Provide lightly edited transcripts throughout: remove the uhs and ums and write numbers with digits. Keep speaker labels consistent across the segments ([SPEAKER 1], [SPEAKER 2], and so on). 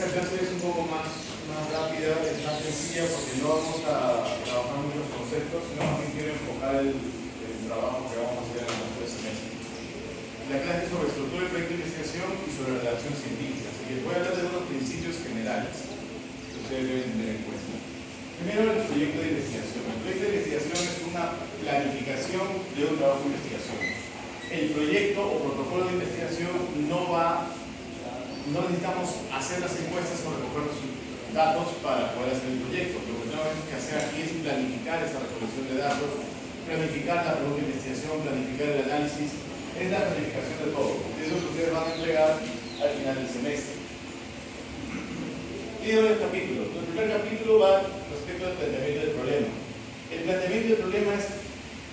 [SPEAKER 1] esta clase es un poco más rápida, es más sencilla porque no vamos a trabajar muchos conceptos, sino más bien quiero enfocar el trabajo que vamos a hacer en los 3 semestres. La clase es sobre estructura del proyecto de investigación y sobre redacción científica, así que voy a hablar de unos principios generales que ustedes deben tener en cuenta. Primero, el proyecto de investigación. El proyecto de investigación es una planificación de un trabajo de investigación. El proyecto o protocolo de investigación no necesitamos hacer las encuestas o recoger los datos para poder hacer el proyecto. Lo que tenemos que hacer aquí es planificar esa recolección de datos, planificar la pregunta de investigación, planificar el análisis, es la planificación de todo. Eso es lo que ustedes van a entregar al final del semestre. Y de los capítulos. El primer capítulo va respecto al planteamiento del problema. El planteamiento del problema es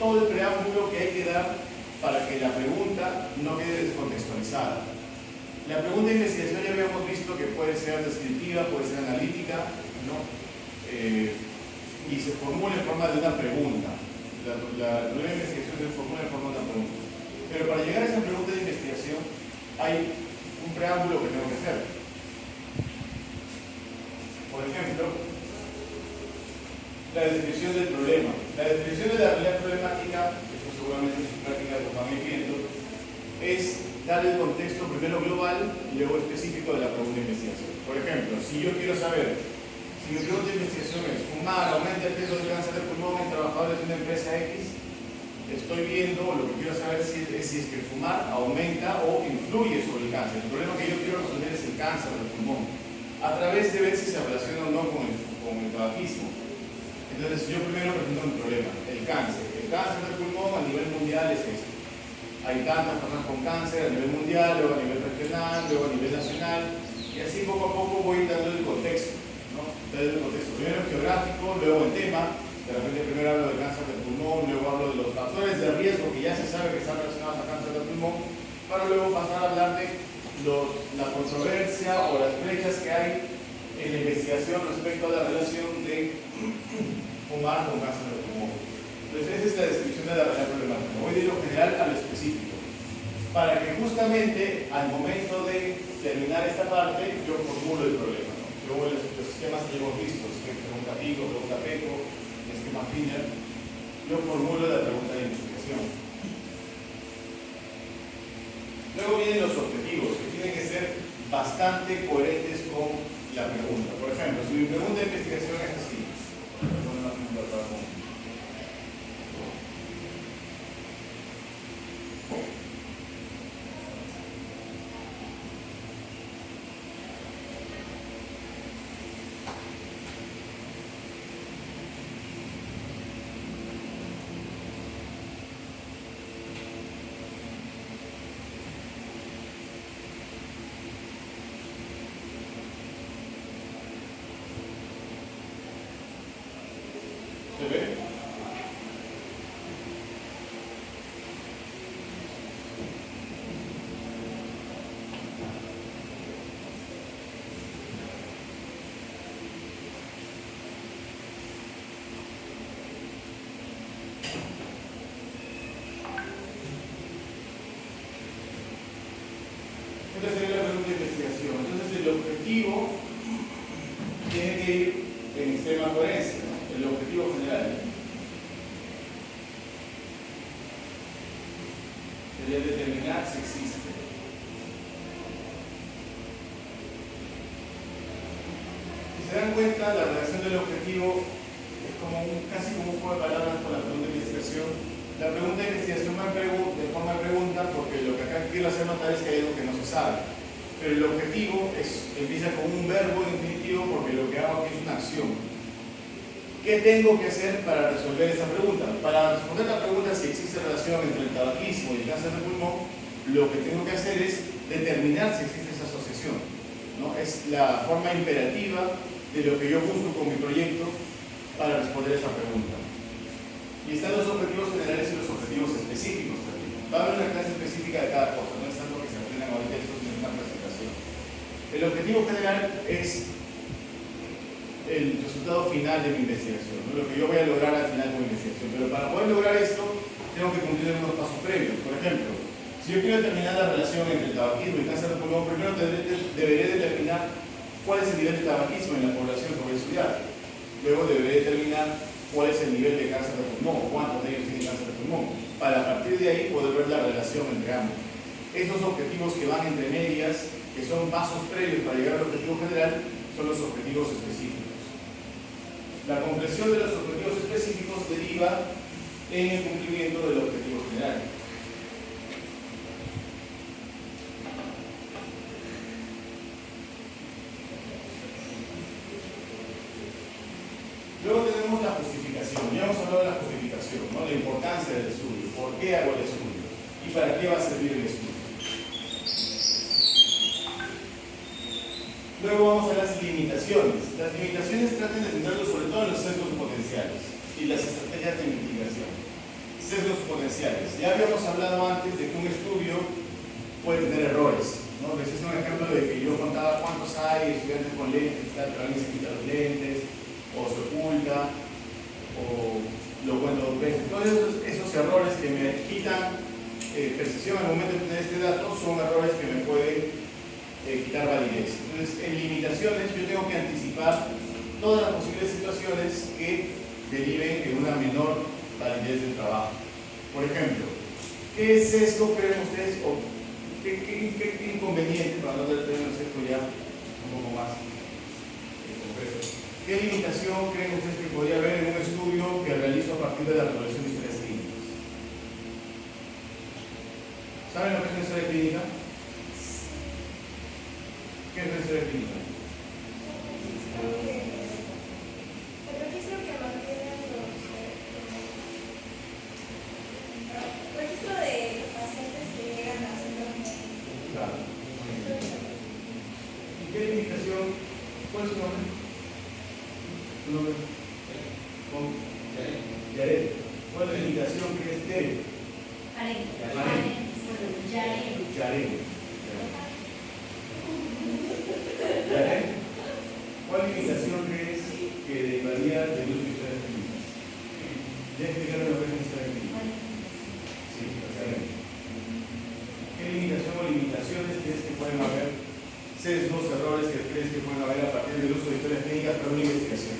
[SPEAKER 1] todo el preámbulo que hay que dar para que la pregunta no quede descontextualizada. La pregunta de investigación ya habíamos visto que puede ser descriptiva, puede ser analítica, ¿no? Y se formula en forma de una pregunta. La pregunta de investigación se formula en forma de una pregunta. Pero para llegar a esa pregunta de investigación hay un preámbulo que tengo que hacer. Por ejemplo, la descripción del problema. La descripción de la realidad problemática, eso seguramente en su práctica lo van viendo, es dar el contexto primero global y luego específico de la pregunta de investigación. Por ejemplo, si yo quiero saber, si mi pregunta de investigación es fumar aumenta el riesgo de cáncer de pulmón en trabajadores de una empresa X, estoy viendo, lo que quiero saber es si es que fumar aumenta o influye sobre el cáncer. El problema que yo quiero resolver es el cáncer del pulmón, a través de ver si se relaciona o no con el tabaquismo. Entonces yo primero presento un problema, el cáncer. El cáncer del pulmón a nivel mundial es esto. Hay tantas personas con cáncer a nivel mundial, luego a nivel regional, luego a nivel nacional, y así poco a poco voy dando el contexto, ¿no? Dando el contexto primero geográfico, luego el tema, de repente primero hablo del cáncer del pulmón, luego hablo de los factores de riesgo que ya se sabe que están relacionados al cáncer del pulmón, para luego pasar a hablar de la controversia o las brechas que hay en la investigación respecto a la relación de fumar con cáncer del pulmón. Entonces esa es la descripción de la realidad problemática. Voy de lo general a lo específico. Para que justamente al momento de terminar esta parte, yo formulo el problema, ¿no? Yo los esquemas que hemos visto, pregunta pico, pregunta peco, esquema FINER, yo formulo la pregunta de investigación. Luego vienen los objetivos, que tienen que ser bastante coherentes con la pregunta. Por ejemplo, si mi pregunta de investigación es así, ¿se ve? Esta sería la pregunta de investigación. Entonces el objetivo tiene que ir en extrema coherencia, ¿no? El objetivo general sería determinar si existe. Si se dan cuenta, la redacción del objetivo es como casi como un juego de palabras con la pregunta de investigación. La pregunta de investigación va de forma de pregunta porque lo que acá quiero hacer notar es que hay algo que no se sabe. Pero el objetivo empieza con un verbo infinitivo porque lo que hago aquí es una acción. ¿Qué tengo que hacer para resolver esta pregunta? Para responder la pregunta si existe relación entre el tabaquismo y el cáncer de pulmón, lo que tengo que hacer es determinar si existe esa asociación, ¿no? Es la forma imperativa de lo que yo busco con mi proyecto para responder esa pregunta. Y están los objetivos generales y los objetivos específicos también. Va a haber una clase específica de cada cosa, no es tanto que se aprendan ahorita esto en una presentación. El objetivo general es el resultado final de mi investigación, ¿no? Lo que yo voy a lograr al final de mi investigación. Pero para poder lograr esto, tengo que cumplir unos pasos previos. Por ejemplo, si yo quiero determinar la relación entre el tabaquismo y el cáncer de pulmón, primero deberé determinar cuál es el nivel de tabaquismo en la población que voy a estudiar. Luego deberé determinar cuál es el nivel de cáncer de pulmón, cuántos de ellos tienen cáncer de pulmón, para a partir de ahí poder ver la relación entre ambos. Esos objetivos que van entre medias, que son pasos previos para llegar al objetivo general, son los objetivos específicos. La comprensión de los objetivos específicos deriva en el cumplimiento del objetivo general. Luego tenemos la justificación. Ya hemos hablado de la justificación, ¿no? La importancia del estudio, por qué hago el estudio y para qué va a servir el estudio. Luego vamos a las limitaciones. Las limitaciones tratan de centrarlo sobre todo en los sesgos potenciales y las estrategias de mitigación. Sesgos potenciales. Ya habíamos hablado antes de que un estudio puede tener errores, ¿no? Ese es un ejemplo de que yo contaba cuántos hay estudiantes con lentes, tal, pero alguien se quita los lentes, o se oculta, o lo cuento dos veces. Todos esos errores que me quitan precisión al momento de tener este dato son errores que me pueden quitar validez. Entonces, en limitaciones yo tengo que anticipar todas las posibles situaciones que deriven en una menor validez del trabajo. Por ejemplo, ¿qué sesgo creen ustedes o qué inconveniente, para no tener un sesgo ya un poco más concreto? ¿Qué limitación creen ustedes que podría haber en un estudio que realizo a partir de la recolección de historias clínicas? ¿Saben lo que es una historia clínica? ¿Qué es una historia clínica?
[SPEAKER 2] El registro que mantienen los registro de pacientes que llegan a centros médicos.
[SPEAKER 1] Claro. ¿Y qué limitación? ¿Cuál es su nombre? ¿Tu nombre? ¿Cómo? Yaret. ¿Cuál es la limitación que es Tere? Yaret. ¿Cuál limitación crees que derivaría del uso de historias clínicas? ¿Ya explicaron lo que es una historia clínica? Sí, exactamente. ¿Qué limitación o limitaciones crees que pueden haber? Sesgos, errores que crees que pueden haber a partir del uso de historias clínicas para una investigación.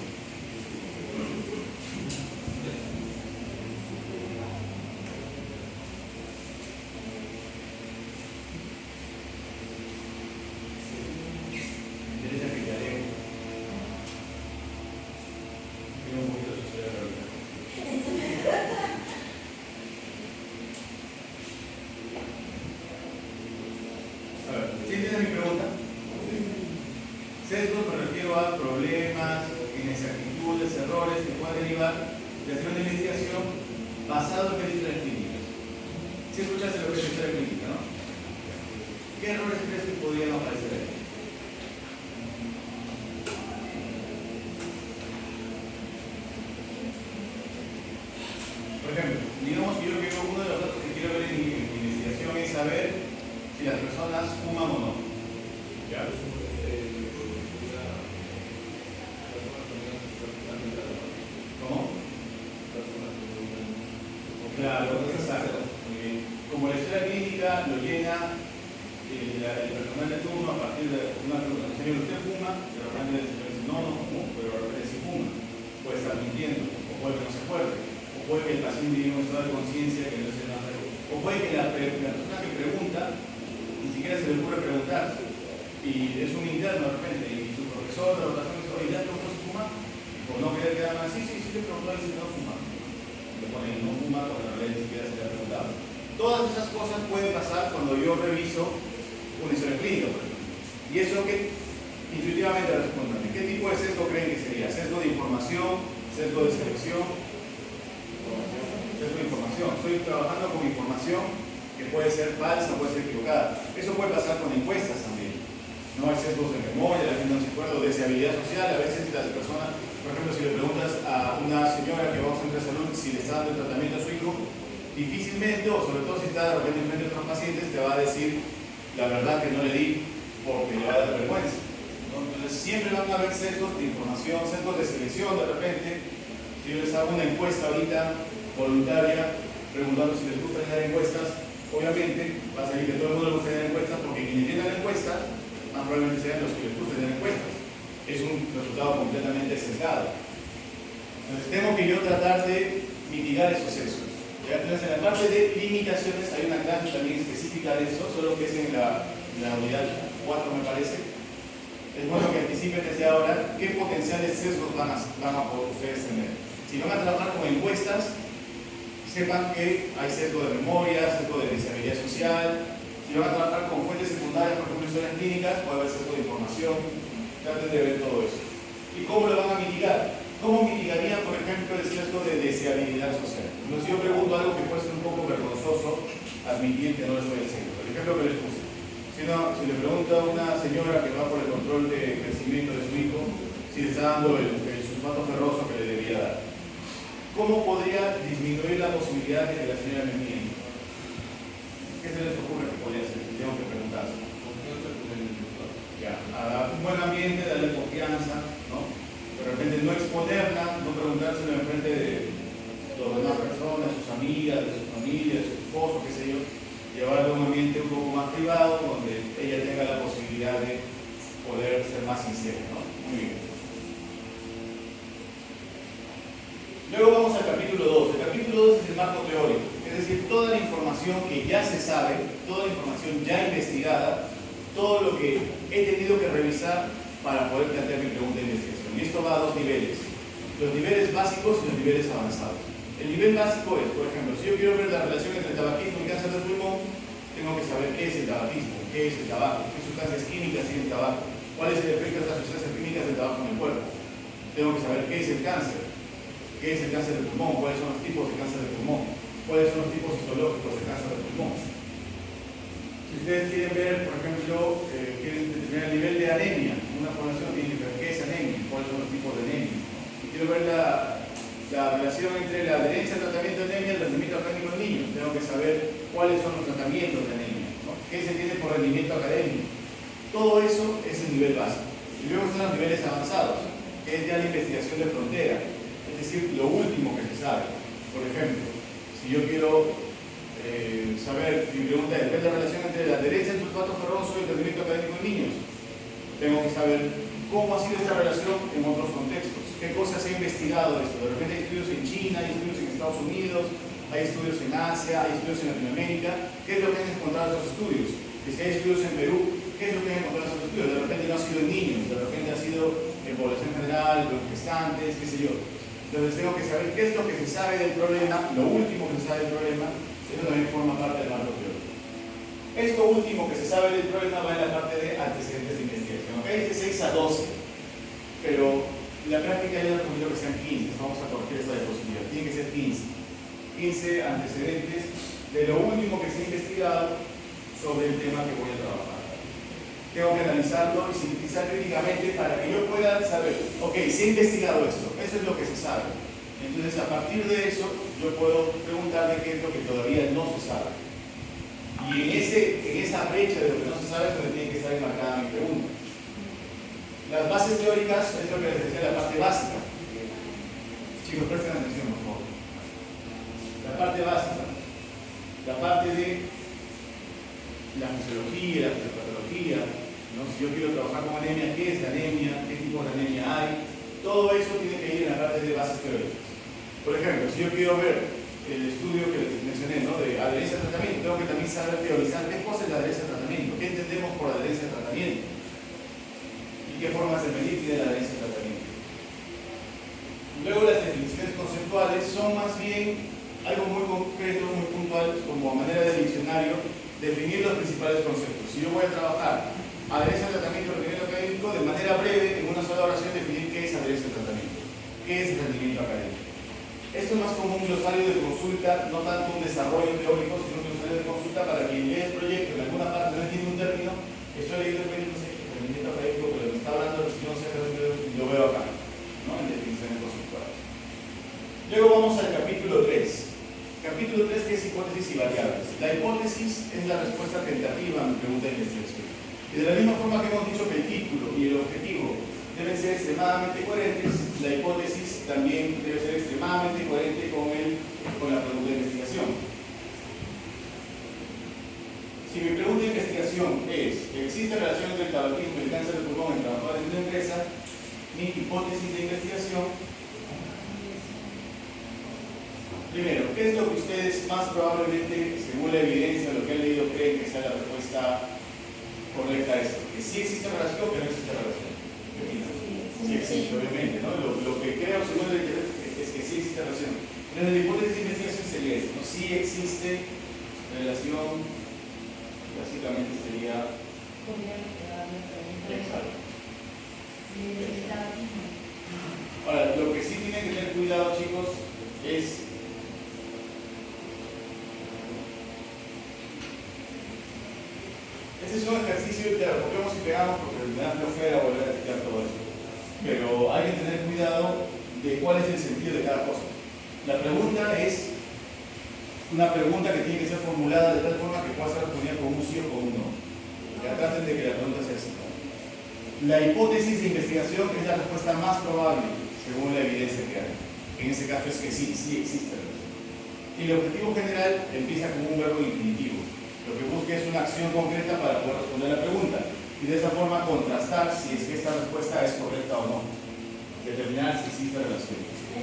[SPEAKER 1] Sesgos me refiero a problemas, inexactitudes, errores que pueden derivar de hacer una investigación basada en historias clínicas. Si escuchaste lo que es historia clínica, ¿no? ¿Qué errores crees que podrían aparecer ahí? Por ejemplo, digamos que yo quiero, uno de los datos que quiero ver en mi investigación es saber si las personas fuman o no. ¿Ya? ¿Cómo? Claro, exacto. Muy bien. Como la historia clínica lo llena el personal de turno a partir de una pregunta. Señor, ¿usted fuma? De repente el señor dice, no, no fumo, pero de repente sí fuma. Puede estar mintiendo, o puede que no se acuerde, o puede que el paciente vive en un estado de conciencia que no se nada, o puede que la persona que pregunta ni siquiera se le ocurre preguntar, y es un interno de repente, y su profesor de rotación dice, oye, ¿ya preguntó si fuma? Por no querer quedar mal, sí, te preguntó y dice no fuma. Le ponen no fuma cuando en realidad ni siquiera se le ha preguntado. Todas esas cosas pueden pasar cuando yo reviso una historia clínica, por ejemplo. Y eso que intuitivamente respondan, ¿qué tipo de sesgo creen que sería? ¿Sesgo de información? ¿Sesgo de selección? Sesgo de información. Estoy trabajando con información que puede ser falsa, puede ser equivocada. Eso puede pasar con encuestas también. No hay sesgos de memoria, la gente no se acuerda, o de habilidad social. A veces las personas, por ejemplo, si le preguntas a una señora que va a un centro de salud si le está dando el tratamiento a su hijo, difícilmente, o sobre todo si está de repente en frente de otros pacientes, te va a decir la verdad que no le di porque le va a dar vergüenza, ¿no? Entonces siempre van a haber sesgos de información, sesgos de selección de repente. Si yo les hago una encuesta ahorita voluntaria preguntando si les gusta llenar encuestas, obviamente va a salir que todo el mundo le gusta llenar encuestas porque quienes llenan encuestas más probablemente sean los que les gusta llenar encuestas. es un resultado completamente sesgado. Entonces tengo que yo tratar de mitigar esos sesgos. Entonces en la parte de limitaciones hay una clase también específica de eso, solo que es en la unidad 4 me parece. Es bueno que anticipen desde ahora qué potenciales sesgos van a poder ustedes tener. Si van a trabajar con encuestas, sepan que hay sesgo de memoria, sesgo de disabilidad social. Si van a trabajar con fuentes secundarias, por ejemplo, historias clínicas, puede haber sesgo de información. Traten de ver todo eso. ¿Y cómo lo van a mitigar? ¿Cómo mitigarían, por ejemplo, el sesgo de deseabilidad social? Entonces yo pregunto algo que puede ser un poco vergonzoso admitir que no lo estoy haciendo. Por ejemplo, que les puse. Si le pregunto a una señora que va por el control de crecimiento de su hijo, si le está dando el sulfato ferroso que le debería dar, ¿cómo podría disminuir la posibilidad de que la señora me miente? ¿Qué se les ocurre que podría hacer? Tengo que preguntarse. Ya, a dar un buen ambiente, darle confianza, ¿no? De repente no exponerla, no preguntárselo en frente de las demás personas, sus amigas, de su familia, de su esposo, qué sé yo. Llevarlo a un ambiente un poco más privado, donde ella tenga la posibilidad de poder ser más sincera, ¿no? Muy bien. Luego vamos al capítulo 2. El capítulo 2 es el marco teórico, es decir, toda la información que ya se sabe, toda la información ya investigada, todo lo que he tenido que revisar para poder plantear mi pregunta de investigación. Y esto va a dos niveles, los niveles básicos y los niveles avanzados. El nivel básico es, por ejemplo, si yo quiero ver la relación entre el tabaquismo y cáncer de pulmón, tengo que saber qué es el tabaquismo, qué es el tabaco, qué sustancias químicas tiene el tabaco, cuál es el efecto de las sustancias químicas del tabaco en el cuerpo. Tengo que saber qué es el cáncer de pulmón, cuáles son los tipos de cáncer de pulmón, cuáles son los tipos histológicos de cáncer de pulmón. Si ustedes quieren ver, por ejemplo, quieren determinar el nivel de anemia, una población tiene que ver qué es anemia, cuáles son los tipos de anemia. Si quiero ver la relación entre la adherencia al tratamiento de anemia y el rendimiento académico en niños, tengo que saber cuáles son los tratamientos de anemia, ¿no? ¿Qué se entiende por rendimiento académico? Todo eso es el nivel básico. Y luego están los niveles avanzados, que es ya la investigación de frontera, es decir, lo último que se sabe. Por ejemplo, si yo quiero saber, mi pregunta es, ¿cuál es la relación entre la adherencia al sulfato ferroso y el rendimiento académico en niños? Tengo que saber cómo ha sido esta relación en otros contextos, qué cosas he investigado de esto. De repente hay estudios en China, hay estudios en Estados Unidos, hay estudios en Asia, hay estudios en Latinoamérica. ¿Qué es lo que han encontrado esos estudios? Y si hay estudios en Perú, ¿qué es lo que han encontrado esos estudios? De repente no ha sido en niños, de repente ha sido en población general, en gestantes, qué sé yo. Entonces tengo que saber qué es lo que se sabe del problema, lo último que se sabe del problema. Eso también forma parte del marco teórico. Esto último que se sabe del problema va en la parte de antecedentes de investigación. ¿Okay? Es de 6 a 12, pero la práctica ya no recomiendo que sean 15. Vamos a corregir esta diapositiva. Tiene que ser 15. 15 antecedentes de lo último que se ha investigado sobre el tema que voy a trabajar. Tengo que analizarlo y sintetizar críticamente para que yo pueda saber, ok, se ha investigado esto, eso es lo que se sabe. Entonces, a partir de eso, yo puedo preguntarle qué es lo que todavía no se sabe. Y en esa brecha de lo que no se sabe es donde tiene que estar enmarcada mi pregunta. Las bases teóricas es lo que les decía, la parte básica. Chicos, presten atención, por favor. La parte básica, la parte de la fisiología, la fisiopatología, ¿no? Si yo quiero trabajar con anemia, ¿qué es la anemia? ¿Qué tipo de anemia hay? Todo eso tiene que ir en la parte de bases teóricas. Por ejemplo, si yo quiero ver el estudio que les mencioné, ¿no? De adherencia al tratamiento, tengo que también saber teorizar qué cosa es la adherencia al tratamiento, qué entendemos por adherencia al tratamiento y qué formas de medir tiene la adherencia al tratamiento. Luego las definiciones conceptuales son más bien algo muy concreto, muy puntual, como a manera de diccionario, definir los principales conceptos. Si yo voy a trabajar adherencia al tratamiento, rendimiento académico, de manera breve, en una sola oración, definir qué es adherencia al tratamiento, qué es el rendimiento académico. Esto es más como un glosario de consulta, no tanto un desarrollo teórico, sino un glosario de consulta para quien lee el proyecto, en alguna parte no entiende un término, estoy leyendo el proyecto, no sé, el rendimiento académico, pero me está hablando de no sé, lo veo acá, ¿no? En definiciones conceptuales. Luego vamos al capítulo 3. Capítulo 3, que es hipótesis y variables. La hipótesis es la respuesta tentativa a mi pregunta de investigación. Y de la misma forma que hemos dicho que el título y el objetivo deben ser extremadamente coherentes, la hipótesis también debe ser extremadamente coherente con la pregunta de investigación. Si mi pregunta de investigación es que existe relación entre el tabaquismo y el cáncer de pulmón en trabajadores de una empresa, mi hipótesis de investigación. Primero, ¿qué es lo que ustedes más probablemente, según la evidencia, lo que han leído, creen que sea la respuesta correcta a esto? ¿Que sí existe relación o que no existe relación? ¿Qué opinan? Sí existe, obviamente, ¿no? Lo que creo, según el interés, es que sí existe relación. Entonces, la hipótesis de investigación sería esto, ¿no? Sí existe relación, básicamente sería... Exacto. Ahora, lo que sí tienen que tener cuidado, chicos, es este es un ejercicio de copiamos y pegamos porque me da flojera volver a explicar todo esto. Pero hay que tener cuidado de cuál es el sentido de cada cosa. La pregunta es una pregunta que tiene que ser formulada de tal forma que pueda ser respondida con un sí o con un no. Ya traten de que la pregunta sea así. La hipótesis de investigación es la respuesta más probable según la evidencia que hay. En ese caso es que sí, sí existe relación. Y el objetivo general empieza con un verbo infinitivo. Lo que busca es una acción concreta para poder responder la pregunta y de esa forma contrastar si es que esta respuesta es correcta o no. Determinar si existe relación.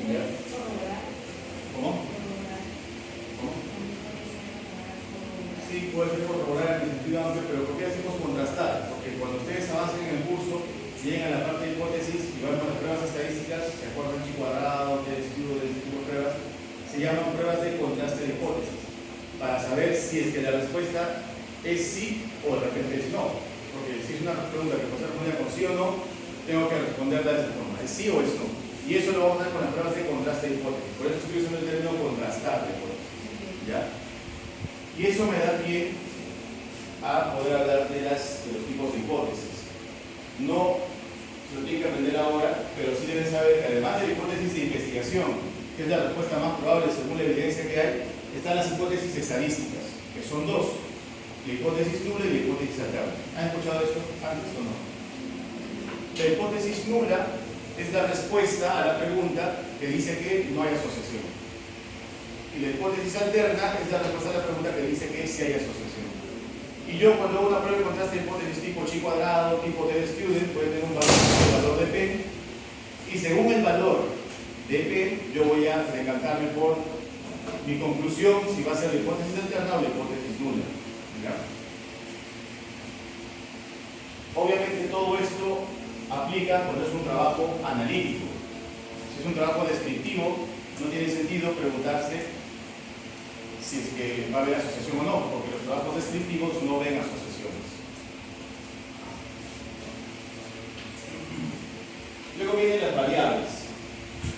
[SPEAKER 1] ¿Ya? ¿Cómo? ¿Cómo? Sí, puede ser corroborar en el sentido amplio, pero ¿por qué decimos contrastar? Porque cuando ustedes avancen en el curso, llegan a la parte de hipótesis y van con las pruebas estadísticas, se acuerdan chi cuadrado, de estudio, de este tipo de pruebas, se llaman pruebas de contraste de hipótesis, para saber si es que la respuesta es sí o de repente es no. Porque si es una pregunta que puede ser respondida con sí o no, tengo que responderla de esa forma, es sí o es no. Y eso lo vamos a ver con las pruebas de contraste de hipótesis. Por eso estoy usando el término contrastar de hipótesis. ¿Ya? Y eso me da pie a poder hablar de los tipos de hipótesis. No lo tienen que aprender ahora, pero sí deben saber que además de la hipótesis de investigación, que es la respuesta más probable según la evidencia que hay, están las hipótesis estadísticas, que son dos, la hipótesis nula y la hipótesis alterna. ¿Han escuchado esto antes o no? La hipótesis nula es la respuesta a la pregunta que dice que no hay asociación. Y la hipótesis alterna es la respuesta a la pregunta que dice que sí hay asociación. Y yo cuando hago una prueba de contraste de hipótesis tipo chi cuadrado, tipo t de student, puede tener un valor de p, y según el valor de p, yo voy a decantarme por mi conclusión, si va a ser la hipótesis alterna o la hipótesis nula. ¿Ya? Obviamente todo esto aplica cuando es un trabajo analítico. Si es un trabajo descriptivo, no tiene sentido preguntarse si es que va a haber asociación o no, porque los trabajos descriptivos no ven asociaciones. Luego vienen las variables.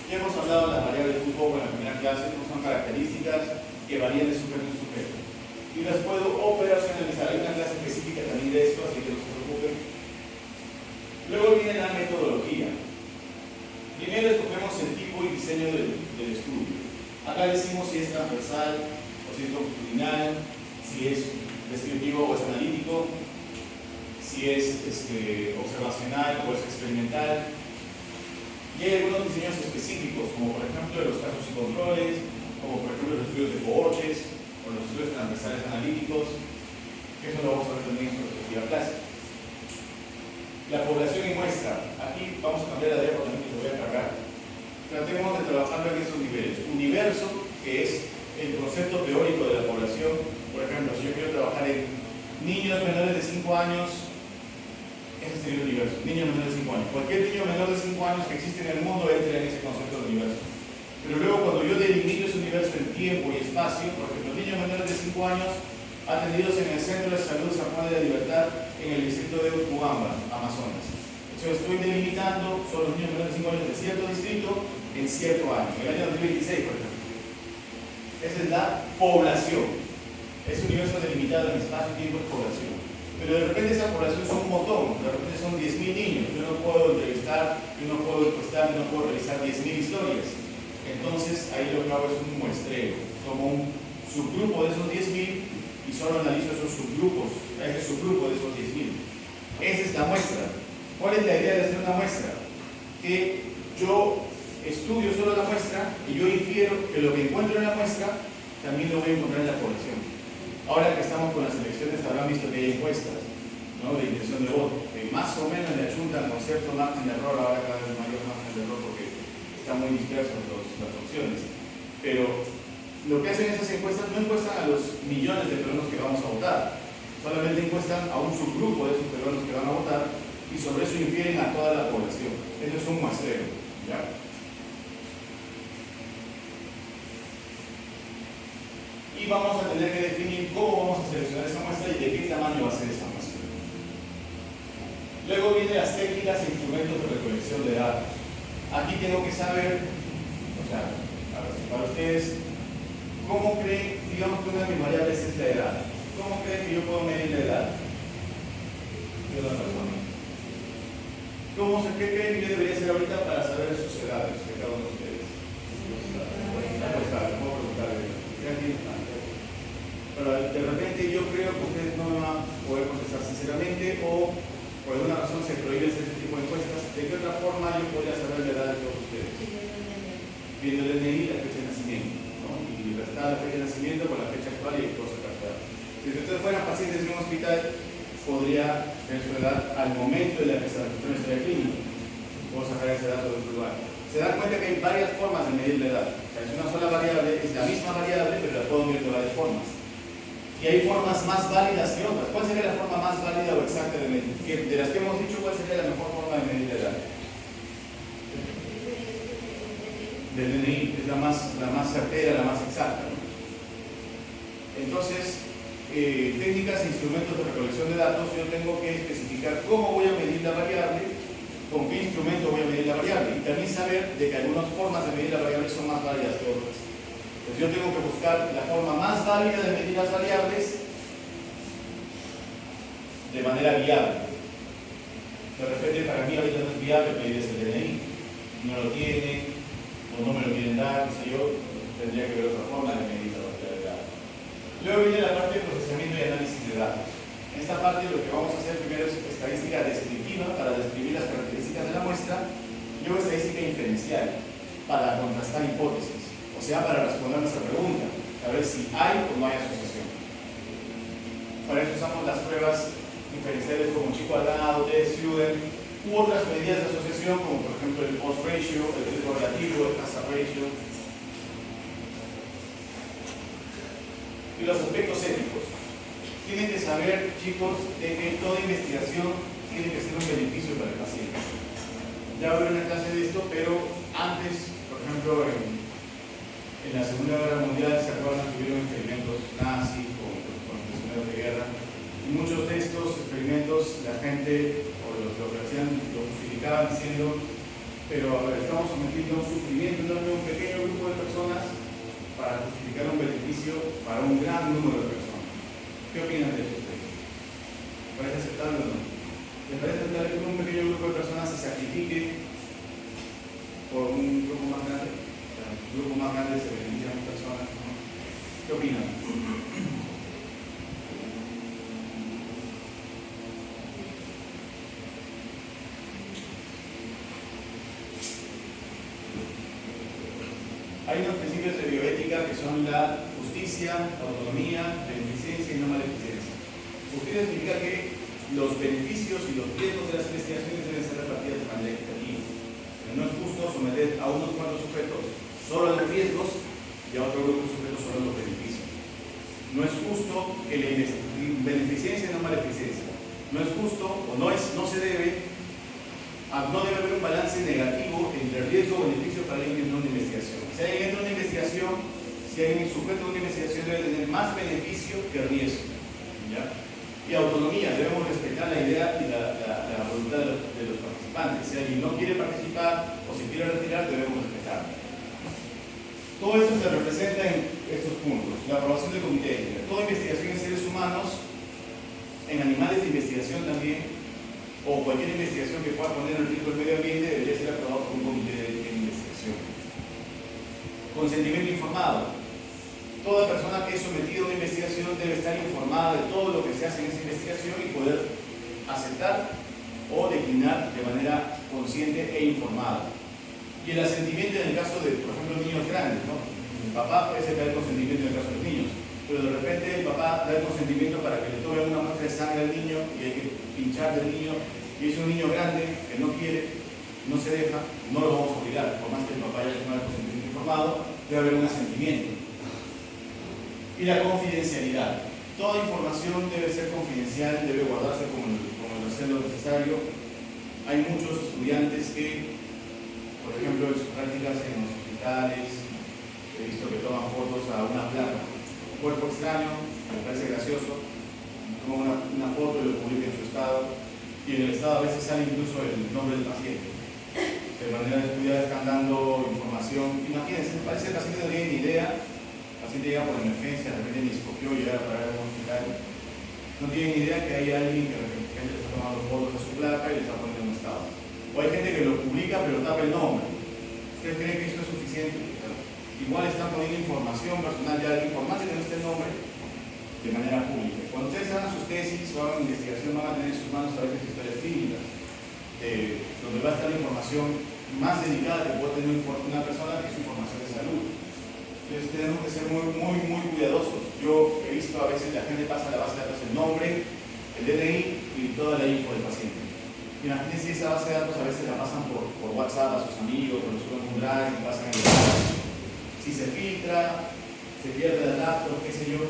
[SPEAKER 1] Ya hemos hablado de las variables un poco en la primera clase, que son características que varían de sujeto en sujeto. Y las puedo operacionalizar. Hay una clase específica también de esto, así que no se preocupen. Luego viene la metodología. Primero escogemos el tipo y diseño del estudio. Acá decimos si es transversal o si es longitudinal, si es descriptivo o es analítico, si es observacional o es experimental. Y hay algunos diseños específicos, como por ejemplo los casos y controles, como por ejemplo los estudios de cohortes o los estudios transversales analíticos, que eso lo vamos a ver también en su respectiva clase. La población y muestra. Aquí vamos a cambiar la diapositiva también que se voy a cargar. Tratemos de trabajarlo en esos niveles. Universo, que es el concepto teórico de la población. Por ejemplo, si yo quiero trabajar en niños menores de 5 años, ese sería el universo. Niños menores de 5 años. Cualquier niño menor de 5 años que existe en el mundo entra en ese concepto de universo. Pero luego cuando yo delimito ese universo en tiempo y espacio, por ejemplo, niños menores de 5 años atendidos en el Centro de Salud San Juan de la Libertad en el distrito de Urubamba, Amazonas. Entonces estoy delimitando, son los niños menores de 5 años de cierto distrito en cierto año, en el año 2026, por ejemplo. Esa es la población. Es un universo delimitado en espacio, tiempo y población. Pero de repente esa población son un montón, de repente son 10.000 niños. Yo no puedo entrevistar, yo no puedo encuestar, yo no puedo revisar 10.000 historias. Entonces ahí lo que hago es un muestreo. Tomo un subgrupo de esos 10.000 y solo analizo esos subgrupos, a ese subgrupo de esos 10.000. Esa es la muestra. ¿Cuál es la idea de hacer una muestra? Que yo estudio solo la muestra y yo infiero que lo que encuentro en la muestra también lo voy a encontrar en la población. Ahora que estamos con las elecciones habrán visto que hay encuestas. ¿no?, de intención de voto, que más o menos le achuntan con cierto margen de error, ahora cada vez mayor margen de error porque están muy dispersos las opciones. Pero lo que hacen esas encuestas no encuestan a los millones de peruanos que vamos a votar, solamente encuestan a un subgrupo de esos peruanos que van a votar y sobre eso infieren a toda la población. Eso es un muestreo, ¿ya? Y vamos a tener que definir cómo vamos a seleccionar esa muestra y de qué tamaño va a ser esa muestra. Luego vienen las técnicas e instrumentos de recolección de datos. Aquí tengo que saber, o sea, para ustedes, ¿cómo creen, digamos que una de mis variables es la edad? ¿Cómo creen que yo puedo medir la edad de una persona? ¿Qué creen que yo debería hacer ahorita para saber sus edades de cada uno de ustedes? ¿Cómo preguntarle? Pero de repente yo creo que ustedes no me van a poder contestar sinceramente o por alguna razón se prohíbe hacer este tipo de encuestas. ¿De qué otra forma yo podría saber la edad de todos ustedes? Viendo el DNI y la fecha de nacimiento, ¿no? Y restar la fecha de nacimiento con la fecha actual y todo se capta. Si ustedes fueran pacientes en un hospital, podría ver su edad al momento de la que se registró en la historia clínica. Puedo sacar ese dato de otro lugar. Se dan cuenta que hay varias formas de medir la edad. O sea, es una sola variable, es la misma variable, pero la puedo medir de varias formas. Y hay formas más válidas que otras. ¿Cuál sería la forma más válida o exacta de medir? De las que hemos dicho, ¿cuál sería la mejor forma de medir la edad? Del DNI, es la más certera, la más exacta, ¿no? Entonces, técnicas e instrumentos de recolección de datos, yo tengo que especificar cómo voy a medir la variable, con qué instrumento voy a medir la variable, y también saber de que algunas formas de medir la variable son más válidas que otras. Entonces yo tengo que buscar la forma más válida de medir las variables de manera viable. De repente para mí ahorita no es viable pedir ese DNI, no lo tiene, o no me lo quieren dar, qué sé yo, tendría que ver otra forma de medir la variable de datos. Luego viene la parte de procesamiento y análisis de datos. En esta parte lo que vamos a hacer primero es estadística descriptiva para describir las características de la muestra, y luego estadística inferencial para contrastar hipótesis. O sea, para responder nuestra pregunta, a ver si hay o no hay asociación. Para eso usamos las pruebas inferenciales como chico alado, t-student, u otras medidas de asociación como por ejemplo el odds ratio, el riesgo relativo, el hazard ratio. Y los aspectos éticos. Tienen que saber, chicos, de que toda investigación tiene que ser un beneficio para el paciente. Ya va a haber una clase de esto, pero antes, por ejemplo, en la Segunda Guerra Mundial, se acuerdan que hubieron experimentos nazis con prisioneros de guerra, y muchos de estos experimentos la gente, o lo que hacían, lo justificaban diciendo, pero a ver, estamos sometiendo a un sufrimiento enorme a un pequeño grupo de personas para justificar un beneficio para un gran número de personas. ¿Qué opinan de eso ustedes? ¿Les parece aceptable o no? ¿Les parece aceptable que un pequeño grupo de personas se sacrifique por un grupo más grande? Un grupo más grande se beneficia a más personas, ¿no? ¿Qué opinan? Hay unos principios de bioética que son la justicia, la autonomía, beneficencia y no maleficencia. Justicia significa que los beneficios y los riesgos de las investigaciones deben ser repartidos de manera equitativa. No es justo someter a unos cuantos sujetos solo a los riesgos y a otro grupo de sujetos solo a los beneficios. No es justo que la beneficencia y no maleficencia. No es justo o no debe haber un balance negativo entre riesgo y beneficio para alguien que entra en una investigación. Si alguien entra en una investigación, si alguien sujeto a una investigación debe tener más beneficio que riesgo, ¿ya? Y autonomía, debemos respetar la idea y la voluntad de los participantes. Si alguien no quiere participar o se quiere retirar, debemos respetar. Todo esto se representa en estos puntos. La aprobación del comité de ética. Toda investigación en seres humanos, en animales de investigación también, o cualquier investigación que pueda poner en riesgo el medio ambiente, debería ser aprobado por un comité de ética de investigación. Consentimiento informado. Toda persona que es sometida a una investigación debe estar informada de todo lo que se hace en esa investigación y poder aceptar o declinar de manera consciente e informada. Y el asentimiento en el caso de, por ejemplo, niños grandes, ¿no? El papá puede ser que da el consentimiento en el caso de los niños, pero de repente el papá da el consentimiento para que le tomen una muestra de sangre al niño y hay que pinchar del niño, y es un niño grande que no quiere, no se deja, no lo vamos a obligar, por más que el papá haya tomado el consentimiento informado, debe haber un asentimiento. Y la confidencialidad. Toda información debe ser confidencial, debe guardarse como el recelo necesario. Hay muchos estudiantes que, por ejemplo, en sus prácticas en los hospitales, he visto que toman fotos a una placa, un cuerpo extraño, me parece gracioso, toman una foto y lo publican en su estado, y en el estado a veces sale incluso el nombre del paciente. De manera descuidada están dando información. Imagínense, parece que el paciente no tiene ni idea. El paciente llega por emergencia, de repente ni escogió llegar a parar en un hospital. No tiene ni idea que hay alguien que de repente le está tomando fotos a su placa y le está poniendo en un estado. O hay gente que lo publica pero tapa el nombre. ¿Ustedes creen que esto es suficiente? Igual están poniendo información personal de alguien, por más que no esté el nombre, de manera pública. Cuando ustedes hagan sus tesis o hagan investigación, van a tener en sus manos a veces historias clínicas, donde va a estar la información más delicada que puede tener una persona, que es información de salud. Entonces tenemos que ser muy cuidadosos. Yo he visto a veces la gente pasa a la base de datos el nombre, el DNI y toda la info del paciente. Imagínense esa base de datos a veces la pasan por WhatsApp a sus amigos, o lo suben en un drive y pasan en el drive. Si se filtra, se pierde el laptop, qué sé yo,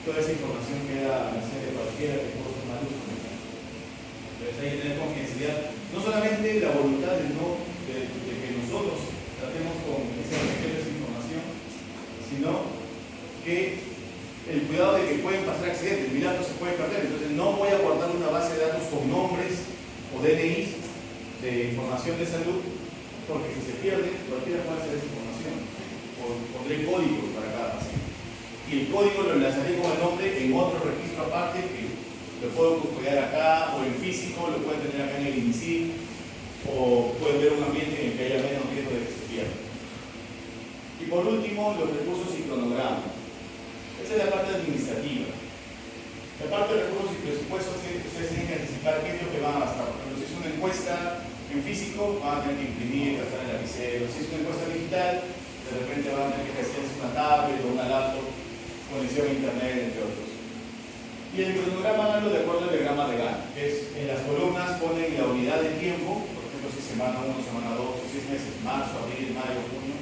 [SPEAKER 1] toda esa información queda a la de cualquiera que pueda ser mal uso. Entonces hay que tener confidencialidad. No solamente la voluntad de que nosotros tratemos con ese respeto de esa información, sino que el cuidado de que pueden pasar accidentes, mi dato se puede perder. Entonces no voy a guardar una base de datos con nombres o DNIs de información de salud, porque si se pierde, cualquiera puede hacer esa información. Pondré códigos para cada paciente. Y el código lo enlazaré con el nombre en otro registro aparte que lo puedo custodiar acá, o en físico, lo pueden tener acá en el INSI, o pueden ver un ambiente en el que haya menos riesgo de que se pierda. Y por último, los recursos y cronogramas. Esa es la parte administrativa. La parte de recursos y presupuestos, ustedes tienen que anticipar qué es lo que van a gastar. Por ejemplo, si es una encuesta en físico, van a tener que imprimir, gastar el lapicero. Si es una encuesta digital, de repente van a tener que hacer una tablet o una laptop, conexión a internet, entre otros. Y el cronograma háganlo de acuerdo al diagrama de Gantt, que es en las columnas ponen la unidad de tiempo, por ejemplo, si semana 1, semana 2, o 6 meses, marzo, abril, mayo, junio.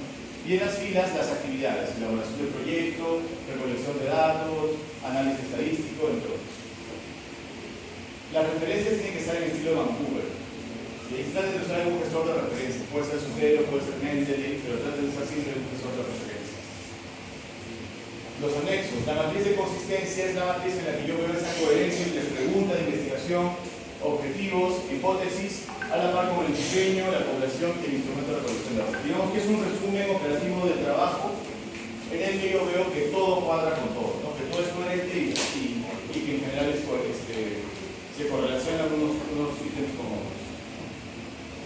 [SPEAKER 1] Y en las filas las actividades, elaboración del proyecto, recolección de datos, análisis estadístico, entre otros. Las referencias tienen que estar en el estilo de Vancouver. Y ahí traten de usar un gestor de referencia. Puede ser Zotero, puede ser Mendeley, pero traten de usar siempre un gestor de referencia. Los anexos. La matriz de consistencia es la matriz en la que yo veo esa coherencia entre pregunta de investigación, objetivos, hipótesis, a la par con el diseño, la población y el instrumento de recolección de datos. Digamos que es un resumen operativo del trabajo en el que yo veo que todo cuadra con todo, ¿no? Que todo es coherente y que en general se correlaciona unos ítems con otros.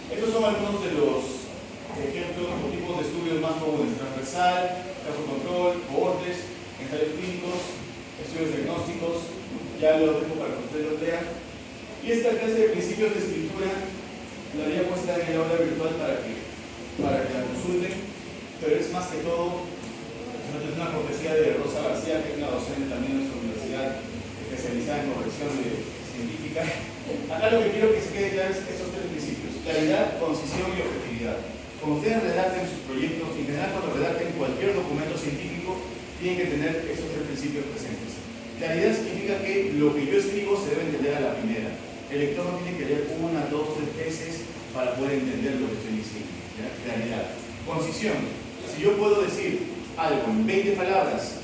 [SPEAKER 1] Estos son algunos de los ejemplos o tipos de estudios más comunes: transversal, caso control, cohortes, ensayos clínicos, estudios diagnósticos. Ya lo dejo para que ustedes lo lean. Y esta clase de principios de escritura la había puesta en el aula virtual para que la consulten, pero es más que todo, es una cortesía de Rosa García, que es una docente también de nuestra universidad especializada en corrección científica. Acá lo que quiero que se quede claro es estos tres principios: claridad, concisión y objetividad. Cuando ustedes redacten sus proyectos, en general cuando redacten cualquier documento científico, tienen que tener esos tres principios presentes. Claridad significa que lo que yo escribo se debe entender a la primera. El lector no tiene que leer 1, 2, 3 veces para poder entender lo que estoy diciendo. ¿Ya? Claridad. Concisión. Si yo puedo decir algo en 20 palabras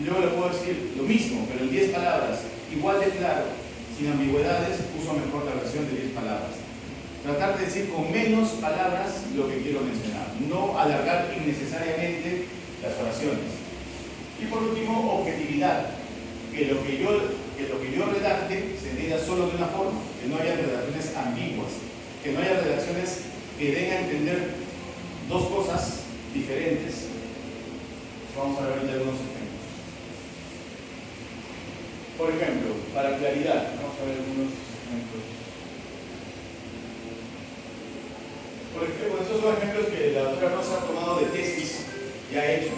[SPEAKER 1] y luego le puedo decir lo mismo, pero en 10 palabras, igual de claro, sin ambigüedades, uso mejor la versión de 10 palabras. Tratar de decir con menos palabras lo que quiero mencionar, no alargar innecesariamente las oraciones. Y por último, objetividad, que lo que yo redacte se entienda solo de una forma, que no haya redacciones ambiguas, que no haya redacciones que den a entender dos cosas diferentes. Vamos a ver ahorita algunos ejemplos. Por ejemplo, para claridad, vamos a ver algunos ejemplos. Por ejemplo, estos son ejemplos que la doctora Rosa ha tomado de tesis y ha hecho.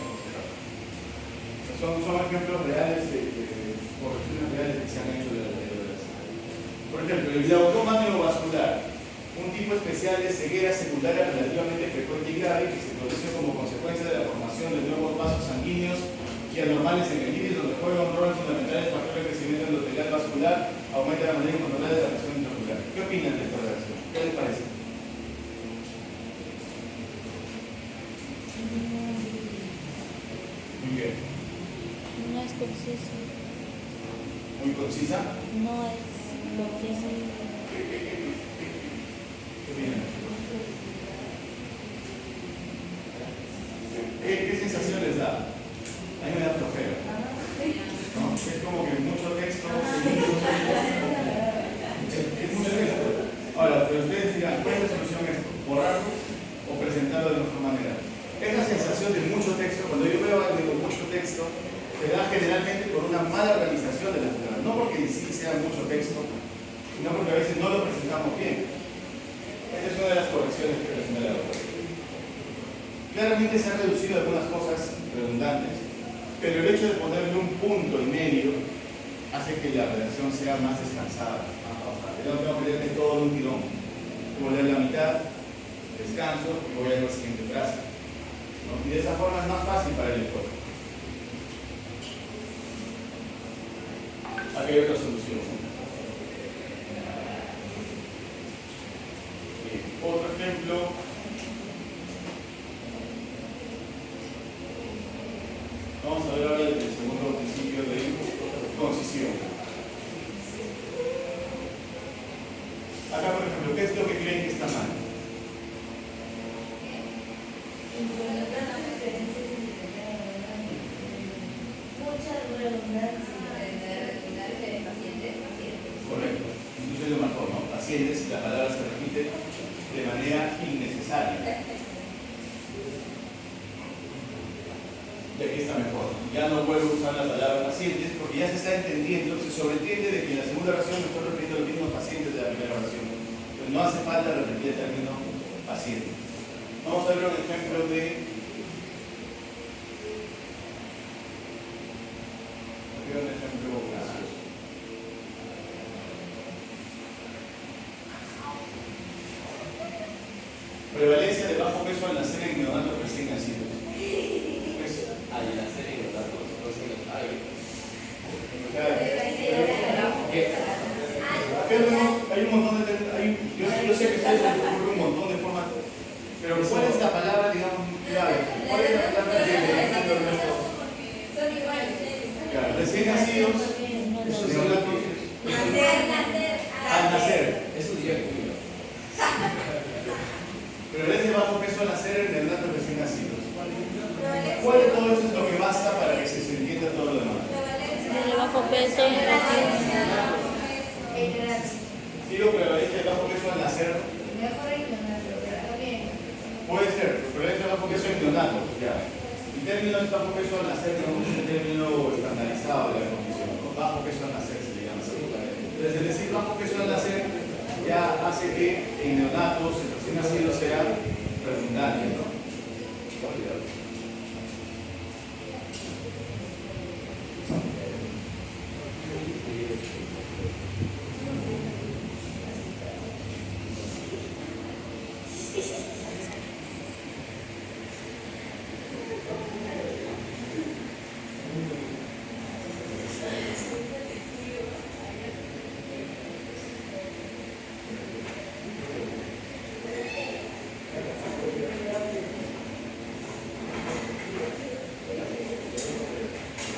[SPEAKER 1] Son ejemplos reales de correcciones reales que se han hecho de la Por ejemplo, el glaucoma neovascular, un tipo especial de ceguera secundaria relativamente frecuente y grave que se produce como consecuencia de la formación de nuevos vasos sanguíneos y anormales en el iris, donde juega un rol fundamental el factor de crecimiento endotelial vascular, aumenta la manera incontrolable de la presión intraocular. ¿Qué opinan de esta relación? ¿Qué les parece? Muy bien.
[SPEAKER 3] No es conciso.
[SPEAKER 1] Muy concisa.
[SPEAKER 3] No es conciso.
[SPEAKER 1] ¿Qué opinan? ¿Qué sensación les da? A mí me da flojera. ¿No? Es como que mucho texto. Es mucho texto. Ahora, pero ustedes dirán, ¿cuál es la solución a esto? ¿Borrarlo o presentarlo de mejor manera? Es la sensación de mucho texto. Cuando yo veo algo con mucho texto, se da generalmente por una mala organización de las palabras. No porque en sí sea mucho texto, sino porque a veces no lo presentamos bien. Esta es una de las correcciones que presenta la autora. Claramente se han reducido algunas cosas redundantes, pero el hecho de ponerle un punto y medio hace que la redacción sea más descansada, más pausada. Yo no tengo que leerme todo de un tirón. Voy a leer la mitad, descanso y voy a leer la siguiente frase. ¿No? Y de esa forma es más fácil para el lector. Aquí hay otra solución. Otro ejemplo. Vamos a ver ahora el segundo principio de concisión. Acá, por ejemplo, ¿qué es lo que creen que está mal?
[SPEAKER 2] Mucha redundancia.
[SPEAKER 1] Correcto. Incluso lo mejor, ¿no? Pacientes, la palabra se repite de manera innecesaria. Y aquí está mejor. Ya no vuelvo a usar la palabra pacientes porque ya se está entendiendo, se sobreentiende de que en la segunda oración me estoy refiriendo a los mismos pacientes de la primera oración. Entonces no hace falta repetir el término paciente. Vamos a ver un ejemplo de... un ejemplo gracioso. Prevalencia de bajo peso al nacer en neonatos recién nacidos.
[SPEAKER 4] Hay una serie de datos, no sé los hay.
[SPEAKER 1] Hay un montón de... yo sé que ustedes les ocurre un montón de formas, pero ¿cuál es la palabra, digamos, clave? ¿Cuál es la palabra de nuestro?
[SPEAKER 2] Son iguales.
[SPEAKER 1] Claro, recién nacidos, neonatos, al nacer.
[SPEAKER 4] Eso diría que tuyo.
[SPEAKER 1] Prevalencia de bajo peso al nacer en neonatos recién nacidos. ¿Cuál de todo eso es lo que basta para que se entienda todo lo demás?
[SPEAKER 3] El bajo peso y
[SPEAKER 1] Digo, prevalencia de bajo peso al nacer. Puede ser, prevalencia de bajo peso en neonatos, ya. El término de bajo peso al nacer no es un término estandarizado de la condición, ¿no? Bajo peso al nacer se le llama así. Entonces, el decir bajo peso al nacer ya hace que en neonatos el recién nacido sea redundante, ¿no?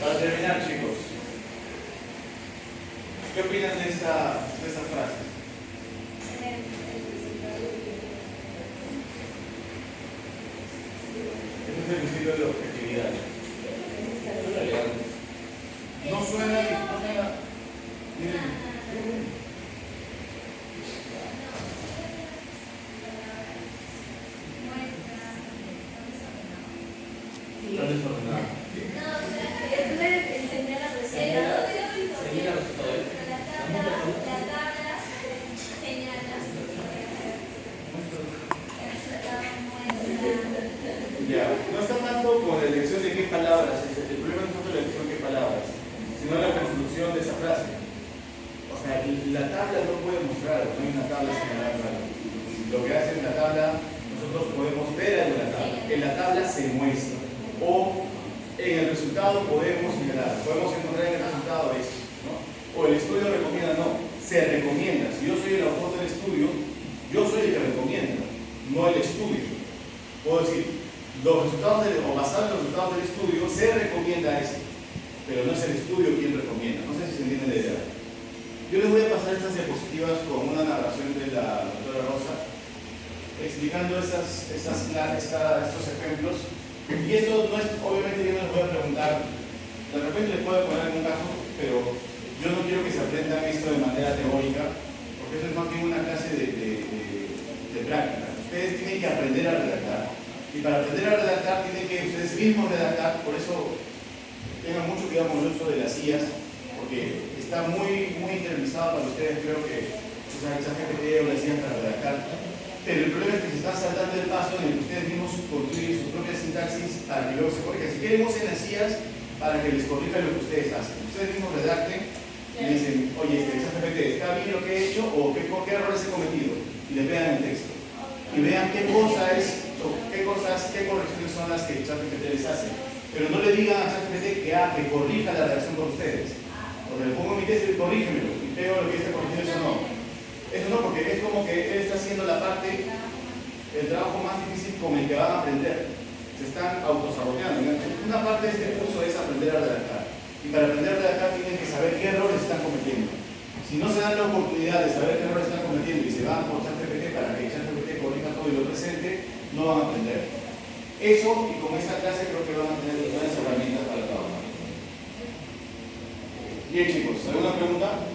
[SPEAKER 1] Para terminar, chicos, ¿qué opinan de esta frase? Este es el principio de objetividad. No suena. Miren. Está desordenado. Ya, no está tanto con la elección de qué palabras, el problema no es tanto la elección de qué palabras, sino la construcción de esa frase. la tabla no puede mostrar, no hay una tabla señalada. Lo que hace en la tabla, nosotros podemos ver algo en la tabla. En la tabla se muestra. O en el resultado podemos mirar, podemos encontrar en el resultado esto, ¿no? O el estudio recomienda, no, se recomienda. Si yo soy el autor del estudio, yo soy el que recomienda, no el estudio. Puedo decir, los resultados o basado en los resultados del estudio, se recomienda esto, pero no es el estudio quien recomienda. No sé si se entiende la idea. Yo les voy a pasar estas diapositivas con una narración de la doctora Rosa, explicando estos ejemplos. Y esto no es, obviamente yo no les voy a preguntar, de repente les puedo poner algún caso, pero yo no quiero que se aprendan esto de manera teórica, porque eso es más bien una clase de práctica. Ustedes tienen que aprender a redactar. Y para aprender a redactar tienen que ustedes mismos redactar, por eso tengan mucho cuidado con el uso de las IAs, porque está muy interiorizado para ustedes, creo que usan el ChatGPT o las IAs para redactar. Pero el problema es que se están saltando el paso en el que ustedes mismos construyen su propia sintaxis para que luego se corrija. Si quieren, usen las IAs para que les corrija lo que ustedes hacen. Ustedes mismos redacten y dicen, oye, ChatGPT, ¿está bien lo que he hecho o qué errores he cometido? Y le vean el texto. Y vean qué correcciones son las que ChatGPT les hace. Pero no le digan a ChatGPT que corrija la redacción con ustedes. Porque le pongo mi texto y corrígemelo. Y veo lo que está corrigiendo, eso no. Eso no, porque es como que él está haciendo la parte, el trabajo más difícil con el que van a aprender. Se están autosaboteando. Una parte de este curso es aprender a redactar. Y para aprender a redactar tienen que saber qué errores están cometiendo. Si no se dan la oportunidad de saber qué errores están cometiendo y se van por ChatGPT para que ChatGPT corrija todo y lo presente, no van a aprender. Eso, y con esta clase creo que van a tener buenas herramientas para trabajar. Bien chicos, ¿alguna pregunta?